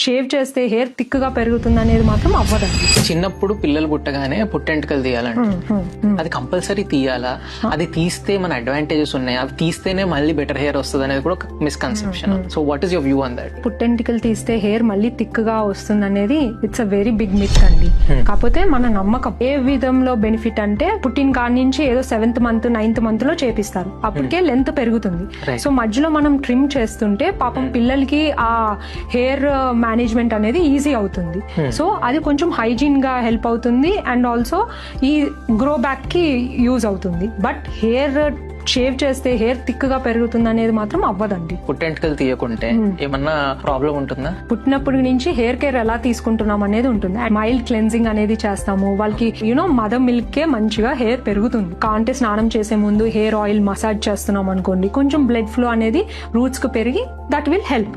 Shave చేస్తే hair thick గా పెరుగుతుంది అనేది మాత్రం అవ్వదండి. చిన్నప్పుడు పిల్లలు పుట్టగానే పుట్టెంటుకలు తీయాలండి, అది కంపల్సరీ తీయాలా? అది తీస్తే మన అడ్వాంటేజెస్ ఉన్నాయి, అవి తీస్తేనే మళ్ళీ బెటర్ హెయిర్ వస్తుంది అనేది కూడా misconception. So what is your view on that? పుట్టెంటికలు తీస్తే హెయిర్ మళ్ళీ థిక్ గా వస్తుంది అనేది it's a very big myth అండి. కాకపోతే మన నమ్మకం. ఏ విధంలో బెనిఫిట్ అంటే పుట్టిన కాడి నుంచి ఏదో 7th మంత్ 9th మంత్ లో చేపిస్తారు, అప్పటికే లెంత్ పెరుగుతుంది. సో మధ్యలో మనం ట్రిమ్ చేస్తుంటే పాపం పిల్లలకి ఆ హెయిర్ మేనేజ్మెంట్ అనేది ఈజీ అవుతుంది. సో అది కొంచెం హైజీన్ గా హెల్ప్ అవుతుంది అండ్ ఆల్సో ఈ గ్రో బ్యాక్ కి యూజ్ అవుతుంది. బట్ హెయిర్ షేవ్ చేస్తే హెయిర్ థిక్ గా పెరుగుతుంది అనేది మాత్రం అవ్వదండి. పుట్టెంటుకలు తీయకుంటే ఏమన్నా ప్రాబ్లం ఉంటుందా? పుట్టినప్పటి నుంచి హెయిర్ కేర్ ఎలా తీసుకుంటున్నాం అనేది ఉంటుంది. మైల్డ్ క్లెన్జింగ్ అనేది చేస్తాము. వాళ్ళకి మదర్ మిల్క్ కే మంచిగా హెయిర్ పెరుగుతుంది. కాంటే స్నానం చేసే ముందు హెయిర్ ఆయిల్ మసాజ్ చేస్తున్నాం అనుకోండి, కొంచెం బ్లడ్ ఫ్లో అనేది రూట్స్ కు పెరిగి దట్ విల్ హెల్ప్.